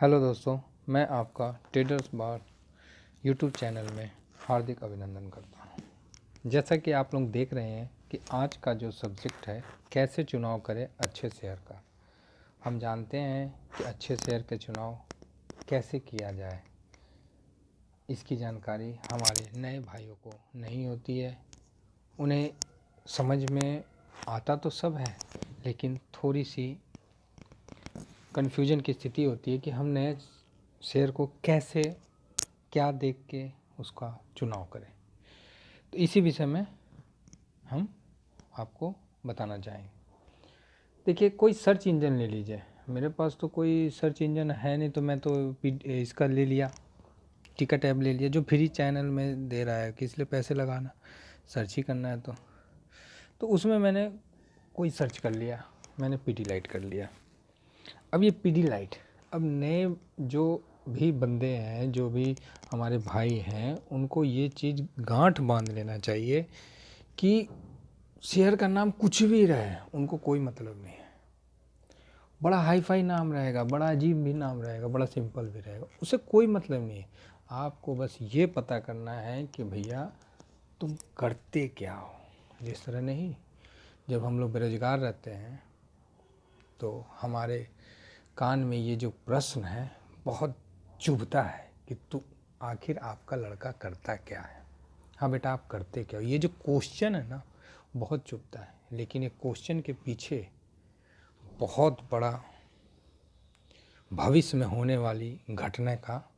Hello दोस्तों, मैं आपका ट्रेडर्स बार यूट्यूब चैनल में हार्दिक अभिनंदन करता हूं। जैसा कि आप लोग देख रहे हैं कि आज का जो सब्जेक्ट है, कैसे चुनाव करें अच्छे शेयर का। हम जानते हैं कि अच्छे शेयर के चुनाव कैसे किया जाए, इसकी जानकारी हमारे नए भाइयों को नहीं होती है। उन्हें समझ में आता तो सब है, लेकिन थोड़ी सी कन्फ्यूजन की स्थिति होती है कि हम नए शेयर को कैसे क्या देख के उसका चुनाव करें। तो इसी विषय में हम आपको बताना चाहेंगे। देखिए, कोई सर्च इंजन ले लीजिए। मेरे पास तो कोई सर्च इंजन है नहीं, तो मैं तो इसका ले लिया, टिकट ऐप ले लिया जो फ्री चैनल में दे रहा है कि इसलिए पैसे लगाना, सर्च ही करना है। तो उसमें मैंने कोई सर्च कर लिया, मैंने पीडीलाइट कर लिया। अब ये पीडीलाइट, अब नए जो भी बंदे हैं, जो भी हमारे भाई हैं, उनको ये चीज़ गांठ बांध लेना चाहिए कि शेयर का नाम कुछ भी रहे, उनको कोई मतलब नहीं है। बड़ा हाई फाई नाम रहेगा, बड़ा अजीब भी नाम रहेगा, बड़ा सिंपल भी रहेगा, उससे कोई मतलब नहीं है। आपको बस ये पता करना है कि भैया तुम करते क्या हो। जिस तरह नहीं, जब हम लोग बेरोजगार रहते हैं तो हमारे कान में ये जो प्रश्न है बहुत चुभता है कि तू आखिर आपका लड़का करता क्या है। हाँ बेटा, आप करते क्या हो, ये जो क्वेश्चन है ना, बहुत चुभता है। लेकिन ये क्वेश्चन के पीछे बहुत बड़ा भविष्य में होने वाली घटना का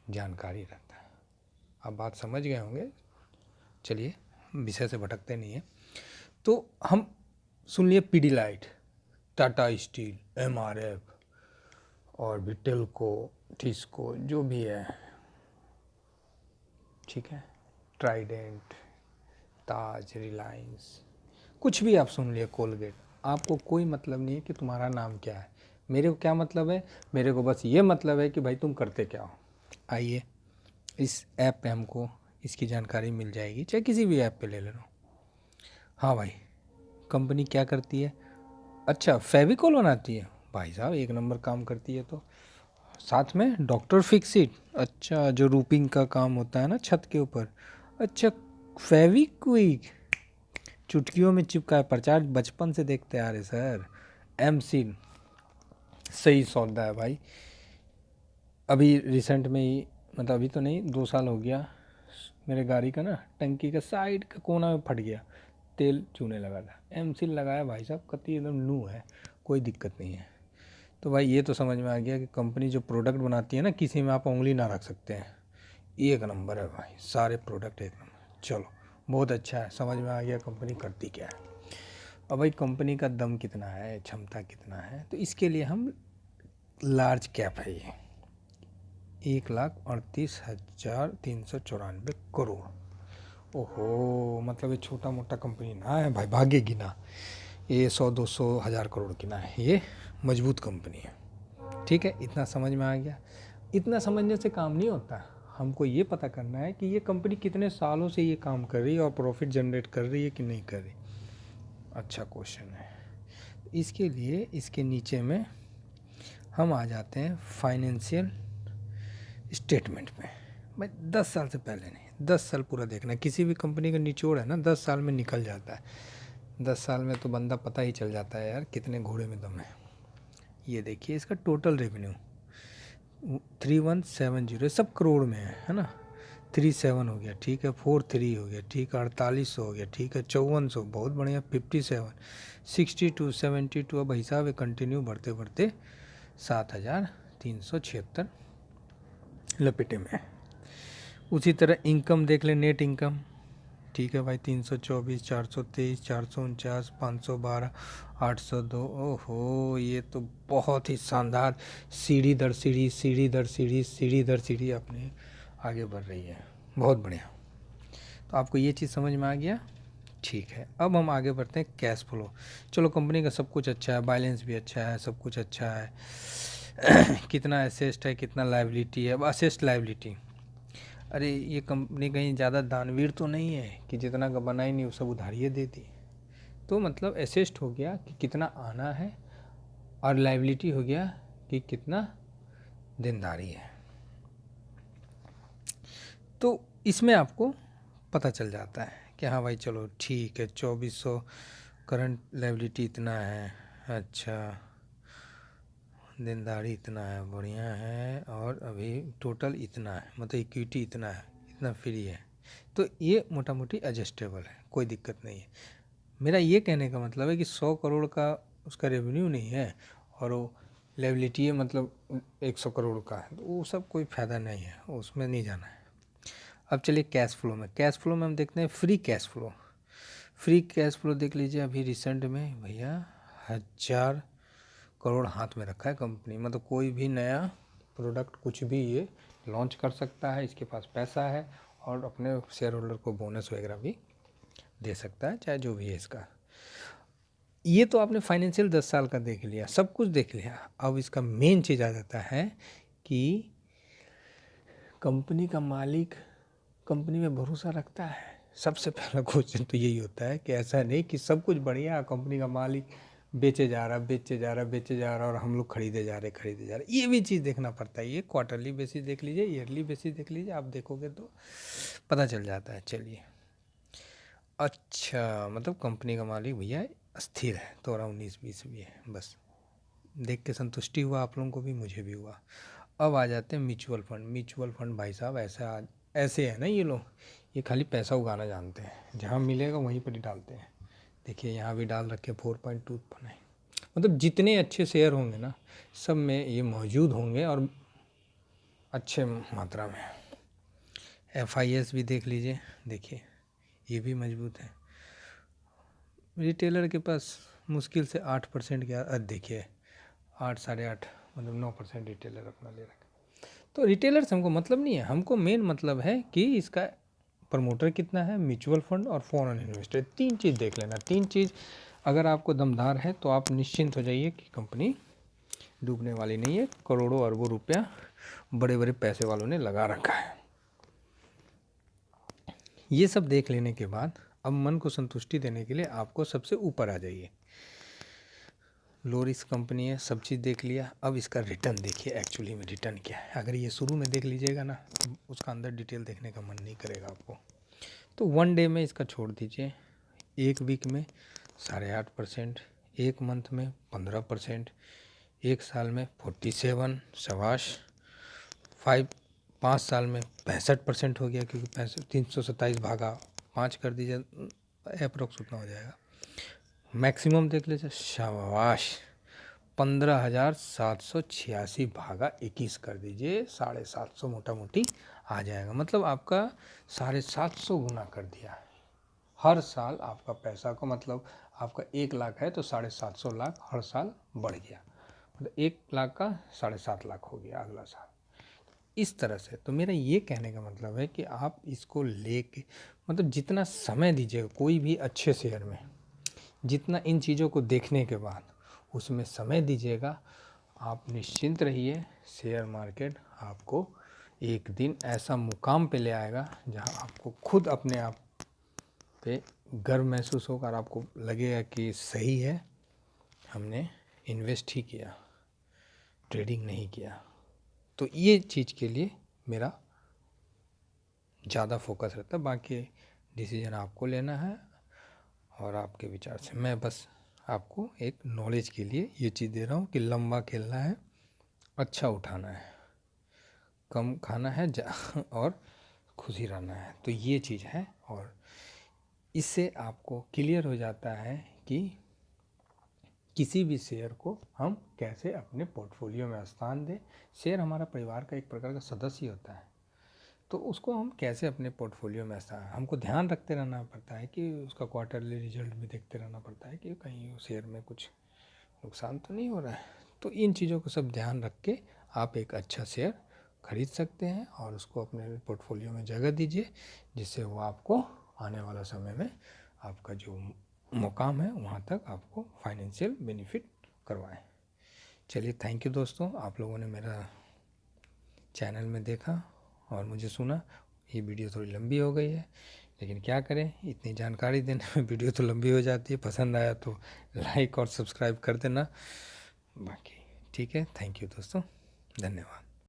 जानकारी रहता है। आप बात समझ गए होंगे। चलिए, विषय से भटकते नहीं है। तो हम सुन लिए पीडीलाइट, टाटा स्टील, एमआरएफ और भी टेल्को, टिस्को, जो भी है, ठीक है, ट्राइडेंट, ताज, रिलायंस, कुछ भी आप सुन लिए, कोलगेट। आपको कोई मतलब नहीं है कि तुम्हारा नाम क्या है। मेरे को क्या मतलब है, मेरे को बस ये मतलब है कि भाई तुम करते क्या हो। आइए, इस ऐप पे हमको इसकी जानकारी मिल जाएगी, चाहे किसी भी ऐप पे ले लो। हाँ भाई, कंपनी क्या करती है? अच्छा, फेविकोल बनाती है भाई साहब, एक नंबर काम करती है। तो साथ में डॉक्टर फिक्सिट, अच्छा, जो रूपिंग का काम होता है ना छत के ऊपर। अच्छा, फेविक्विक, चुटकियों में चिपका है, प्रचार बचपन से देखते आ रहे सर। एमसिल, सही सौदा है भाई। अभी रिसेंट में ही, मतलब अभी तो नहीं, 2 साल हो गया, मेरे गाड़ी का ना टंकी का साइड का कोना में फट गया, तेल चूने लगा था, एमसिल लगाया भाई साहब, कतई एकदम न्यू है, कोई दिक्कत नहीं है। तो भाई ये तो समझ में आ गया कि कंपनी जो प्रोडक्ट बनाती है ना, किसी में आप उंगली ना रख सकते हैं। एक नंबर है भाई, सारे प्रोडक्ट एक नंबर। चलो, बहुत अच्छा है, समझ में आ गया कंपनी करती क्या है। अब भाई कंपनी का दम कितना है, क्षमता कितना है, तो इसके लिए हम लार्ज कैप है ये, 1,38,394 करोड़। ओहो, मतलब ये छोटा मोटा कंपनी ना है भाई, भागेगी ना। ये 100-200,000 करोड़ की ना है, ये मजबूत कंपनी है। ठीक है, इतना समझ में आ गया। इतना समझने से काम नहीं होता, हमको ये पता करना है कि ये कंपनी कितने सालों से ये काम कर रही है और प्रॉफिट जनरेट कर रही है कि नहीं कर रही। अच्छा क्वेश्चन है। इसके लिए इसके नीचे में हम आ जाते हैं फाइनेंशियल स्टेटमेंट में। भाई 10 साल से पहले नहीं, 10 साल पूरा देखना है। किसी भी कंपनी का निचोड़ है ना, 10 साल में निकल जाता है। 10 साल में तो बंदा पता ही चल जाता है यार कितने घोड़े में दम है। ये देखिए, इसका टोटल रेवेन्यू 3170, सब करोड़ में है ना। 37 हो गया, ठीक है, 43 हो गया, ठीक है, 4800 हो गया, ठीक है, 5400, बहुत बढ़िया, 57, 62, 72। अब हिसाब है कंटिन्यू बढ़ते बढ़ते 7376 लपेटे में। उसी तरह इनकम देख ले, नेट इनकम, ठीक है भाई, 324, 423, 449, 512, 802। ओहो, ये तो बहुत ही शानदार, सीढ़ी दर सीढ़ी, सीढ़ी दर सीढ़ी, सीढ़ी दर सीढ़ी अपने आगे बढ़ रही है। बहुत बढ़िया। तो आपको ये चीज़ समझ में आ गया, ठीक है। अब हम आगे बढ़ते हैं कैश फ्लो। चलो, कंपनी का सब कुछ अच्छा है, बैलेंस भी अच्छा है, सब कुछ अच्छा है। कितना एसेस्ट है, कितना लायबिलिटी है। अब असेस्ट लायबिलिटी, अरे ये कंपनी कहीं ज़्यादा दानवीर तो नहीं है कि जितना का बना ही नहीं वो सब उधारिये दे दी। तो मतलब एसेस्ट हो गया कि कितना आना है, और लायबिलिटी हो गया कि कितना देनदारी है। तो इसमें आपको पता चल जाता है कि हाँ भाई चलो ठीक है, 2400 करंट लायबिलिटी इतना है, अच्छा देनदारी इतना है, बढ़िया है, और अभी टोटल इतना है, मतलब इक्विटी इतना है, इतना फ्री है। तो ये मोटा मोटी एडजस्टेबल है, कोई दिक्कत नहीं है। मेरा ये कहने का मतलब है कि 100 करोड़ का उसका रेवेन्यू नहीं है और वो लायबिलिटी है मतलब 100 करोड़ का है, तो वो सब कोई फ़ायदा नहीं है, उसमें नहीं जाना है। अब चलिए कैश फ्लो में। कैश फ्लो में हम देखते हैं free cash flow. Free cash flow देख लीजिए, अभी रिसेंट में भैया 1000 करोड़ हाथ में रखा है कंपनी, मतलब कोई भी नया प्रोडक्ट कुछ भी ये लॉन्च कर सकता है, इसके पास पैसा है और अपने शेयर होल्डर को बोनस वगैरह भी दे सकता है, चाहे जो भी है इसका। ये तो आपने फाइनेंशियल 10 साल का देख लिया, सब कुछ देख लिया। अब इसका मेन चीज़ आ जाता है कि कंपनी का मालिक कंपनी में भरोसा रखता है। सबसे पहला क्वेश्चन तो यही होता है कि ऐसा नहीं कि सब कुछ बढ़िया, कंपनी का मालिक बेचे जा रहा और हम लोग खरीदे जा रहे। ये भी चीज़ देखना पड़ता है। ये क्वार्टरली बेसिस देख लीजिए, ईयरली बेसिस देख लीजिए, आप देखोगे तो पता चल जाता है। चलिए, अच्छा मतलब कंपनी का मालिक भैया स्थिर है, थोड़ा 19-20 भी है, बस देख के संतुष्टि हुआ आप लोगों को भी, मुझे भी हुआ। अब आ जाते हैं म्यूचुअल फंड। म्यूचुअल फंड भाई साहब ऐसे है ना, ये लोग ये खाली पैसा उगाना जानते हैं, जहाँ मिलेगा वहीं पर ही डालते हैं। देखिए यहाँ भी डाल रखे 4.2, मतलब जितने अच्छे शेयर होंगे ना सब में ये मौजूद होंगे और अच्छे मात्रा में। FIS भी देख लीजिए, देखिए ये भी मजबूत है। रिटेलर के पास मुश्किल से 8% के देखिए 8, 8.5, मतलब 9% रिटेलर अपना ले रखा। तो रिटेलर से हमको मतलब नहीं है, हमको मेन मतलब है कि इसका प्रमोटर कितना है, म्यूचुअल फंड और फॉरेन इन्वेस्टर। 3 चीज़ देख लेना। 3 चीज़ अगर आपको दमदार है तो आप निश्चिंत हो जाइए कि कंपनी डूबने वाली नहीं है। करोड़ों अरबों रुपया बड़े बड़े पैसे वालों ने लगा रखा है। ये सब देख लेने के बाद अब मन को संतुष्टि देने के लिए आपको सबसे ऊपर आ जाइए। लो रिस्क कंपनी है, सब चीज़ देख लिया। अब इसका रिटर्न देखिए, एक्चुअली में रिटर्न क्या है। अगर ये शुरू में देख लीजिएगा ना, उसका अंदर डिटेल देखने का मन नहीं करेगा आपको। तो 1 डे में इसका छोड़ दीजिए, 1 वीक में 8.5%, 1 मंथ में 15%, 1 साल में 47, शाबाश। 5 साल में 65% हो गया, क्योंकि 327 भागा 5 कर दीजिए, अप्रोक्स उतना हो जाएगा। मैक्सिमम देख लीजिए, शाबाश। 15,786 भागा 21 कर दीजिए, 750 मोटा मोटी आ जाएगा। मतलब आपका 750 गुना कर दिया। हर साल आपका पैसा को, मतलब आपका 1 लाख है तो 750 लाख हर साल बढ़ गया, मतलब 1 लाख का 7.5 लाख हो गया अगला साल। इस तरह से तो मेरा ये कहने का मतलब है कि आप इसको लेके, मतलब जितना समय दीजिएगा कोई भी अच्छे शेयर में, जितना इन चीज़ों को देखने के बाद उसमें समय दीजिएगा, आप निश्चिंत रहिए, शेयर मार्केट आपको एक दिन ऐसा मुकाम पे ले आएगा जहां आपको खुद अपने आप पे गर्व महसूस होगा और आपको लगेगा कि सही है, हमने इन्वेस्ट ही किया, ट्रेडिंग नहीं किया। तो ये चीज़ के लिए मेरा ज़्यादा फोकस रहता है। बाकी डिसीजन आपको लेना है और आपके विचार से। मैं बस आपको एक नॉलेज के लिए ये चीज़ दे रहा हूँ कि लंबा खेलना है, अच्छा उठाना है, कम खाना है और खुशी रहना है। तो ये चीज़ है, और इससे आपको क्लियर हो जाता है कि किसी भी शेयर को हम कैसे अपने पोर्टफोलियो में स्थान दें। शेयर हमारा परिवार का एक प्रकार का सदस्य होता है, तो उसको हम कैसे अपने पोर्टफोलियो में स्थान, हमको ध्यान रखते रहना पड़ता है कि उसका क्वार्टरली रिजल्ट भी देखते रहना पड़ता है कि कहीं शेयर में कुछ नुकसान तो नहीं हो रहा है। तो इन चीज़ों को सब ध्यान रख के आप एक अच्छा शेयर खरीद सकते हैं और उसको अपने पोर्टफोलियो में जगह दीजिए, जिससे वो आपको आने वाला समय में आपका जो मुकाम है वहाँ तक आपको फाइनेंशियल बेनिफिट करवाएं। चलिए, थैंक यू दोस्तों, आप लोगों ने मेरा चैनल में देखा और मुझे सुना। ये वीडियो थोड़ी लंबी हो गई है, लेकिन क्या करें, इतनी जानकारी देने में वीडियो तो लंबी हो जाती है। पसंद आया तो लाइक और सब्सक्राइब कर देना। बाकी ठीक है, थैंक यू दोस्तों, धन्यवाद।